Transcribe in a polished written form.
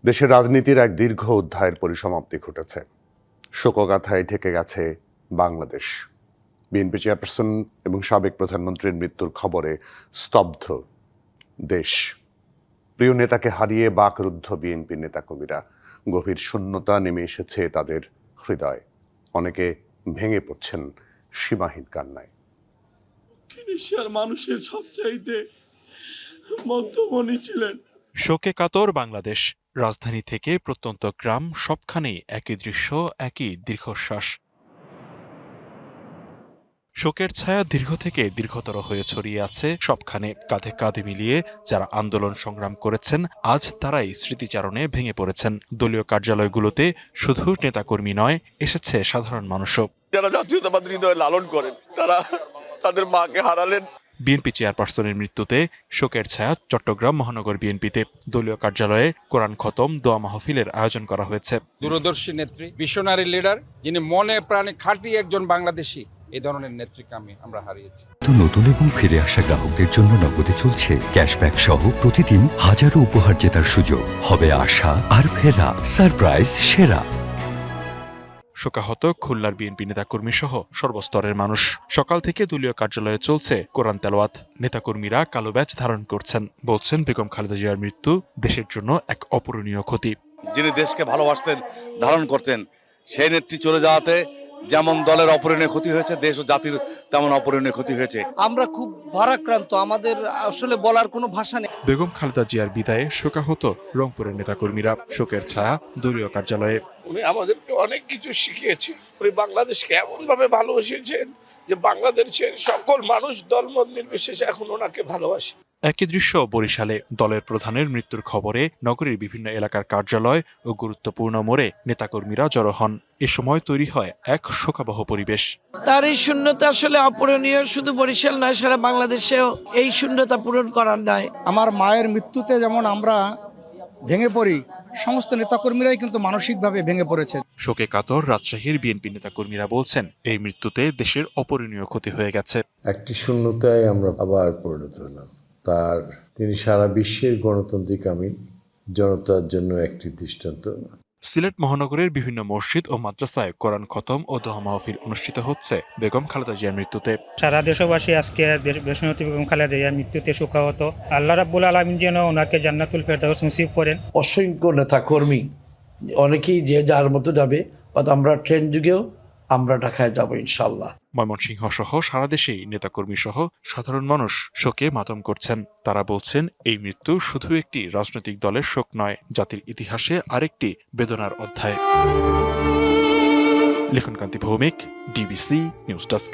দেশের রাজনীতির এক দীর্ঘ অধ্যায়ের পরিসমাপ্তি ঘটেছে। শোকগাথায় ঢেকে গেছে বাংলাদেশ। বিএনপি চেয়ারপারসন এবং সাবেক প্রধানমন্ত্রীর মৃত্যুর খবরে স্তব্ধ দেশ। প্রিয় নেতাকে হারিয়ে বাকরুদ্ধ বিএনপি নেতাকর্মীরা। গভীর শূন্যতা নেমে এসেছে তাদের হৃদয়। অনেকে ভেঙে পড়ছেন সীমাহীন কান্নায়। মানুষের সবচাইতে মধ্যমণি ছিলেন। শোকে কাতর বাংলাদেশ। রাজধানী থেকে প্রত্যন্ত গ্রাম সবখানেই একই দৃশ্য, একই দীর্ঘশ্বাস। শোকের ছায়া দীর্ঘ থেকে দীর্ঘতর হয়ে ছড়িয়ে আছে সবখানে। কাঁধে কাঁধে মিলিয়ে যারা আন্দোলন সংগ্রাম করেছেন, আজ তারাই স্মৃতিচারণে ভেঙে পড়েছেন। দলীয় কার্যালয়গুলোতে শুধু নেতাকর্মী নয়, এসেছে সাধারণ মানুষও। যারা জাতীয়তাবাদ হৃদয় লালন করেন, তারা তাদের মাকে হারালেন। বিএনপি চেয়ারপারসনের মৃত্যুতে শোকের ছায়া চট্টগ্রাম মহানগর বিএনপিতে। দলীয় কার্যালয়ে কোরআন খতম, দোয়া মাহফিলের আয়োজন করা হয়েছে। দূরদর্শী নেত্রী, ভিশনারি লিডার, যিনি মনে প্রাণে খাঁটি একজন বাংলাদেশী, এই ধরনের নেত্রীকে আমরা হারিয়েছি। নতুন এবং ফিরে আসা গ্রাহকদের জন্য নগদে চলছে ক্যাশব্যাক সহ প্রতিদিন হাজারো উপহার জেতার সুযোগ। হবে আশা আর ফেরা, সারপ্রাইজ সেরা। শোকাহত খুলনার বিএনপি নেতাকর্মী সহ সর্বস্তরের মানুষ। সকাল থেকে দলীয় কার্যালয়ে চলছে কোরআন তেলাওয়াত। নেতাকর্মীরা কালো ব্যাজ ধারণ করছেন। বলছেন, বেগম খালেদা জিয়ার মৃত্যু দেশের জন্য এক অপূরণীয় ক্ষতি। যিনি দেশকে ভালোবাসতেন, ধারণ করতেন, সেই নেত্রী চলে যাওয়াতে যেমন দলের অপূরণীয় ক্ষতি হয়েছে, দেশ ও জাতির তেমন অপূরণীয় ক্ষতি হয়েছে। আমরা খুব ভারাক্রান্ত, আমাদের আসলে বলার কোনো ভাষা নেই। বেগম খালেদা জিয়ার বিদায়ে শোকাহত রংপুরের নেতাকর্মীরা। শোকের ছায়া দলীয় কার্যালয়ে। উনি আমাদেরকে অনেক কিছু শিখিয়েছেন। উনি বাংলাদেশকে এমন ভাবে ভালোবেসেছেন যে বাংলাদেশের সকল মানুষ দলমত নির্বিশেষে এখন ওনাকে ভালোবাসে। একই দৃশ্য বরিশালে। দলের প্রধানের মৃত্যুর খবরে নগরীর বিভিন্ন এলাকার কার্যালয় ও গুরুত্বপূর্ণ মোড়ে নেতাকর্মীরা জড়ো হন। এ সময় তৈরি হয় এক শোকাবহ পরিবেশ। তার এই শূন্যতা আসলে অপূরণীয়। শুধু বরিশাল নয়, সারা বাংলাদেশেও এই শূন্যতা পূরণ করার নয়। আমার মায়ের মৃত্যুতে যেমন আমরা ভেঙে পড়ি, সমস্ত নেতাকর্মীরাই কিন্তু মানসিকভাবে ভেঙে পড়েছেন। শোকে কাতর রাজশাহীর বিএনপি নেতাকর্মীরা বলছেন, এই মৃত্যুতে দেশের অপূরণীয় ক্ষতি হয়ে গেছে। একটি শূন্যতায় আমরা আবার পরিণত হলাম। তিনি সারা বিশ্বের গণতান্ত্রিক আমিন, জনতার জন্য একটি দৃষ্টান্ত। সিলেট মহানগরের বিভিন্ন মসজিদ ও মাদ্রাসায় কোরআন খতম ও দোয়া মাহফিল অনুষ্ঠিত হচ্ছে বেগম খালেদা জিয়ার মৃত্যুতে। সারা দেশবাসী আজকে দেশনেত্রী বেগম খালেদা জিয়ার মৃত্যুতে শোকাহত। আল্লাহ রাব্বুল আলামিন যেন ওনাকে জান্নাতুল ফেরদাউস নসিব করেন। অসংখ্য নেতাকর্মী অনেকেই যে যার মতো যাবে, আমরা ট্রেন যুগেও আমরা ঢাকায় যাব ইনশাল্লাহ। ময়মনসিংহ সহ সারা দেশেই নেতাকর্মী সহ সাধারণ মানুষ শোকে মাতম করছেন। তারা বলছেন, এই মৃত্যু শুধু একটি রাজনৈতিক দলের শোক নয়, জাতির ইতিহাসে আরেকটি বেদনার অধ্যায়। লিখনকান্তি ভৌমিক, ডিবিসি নিউজ ডেস্ক।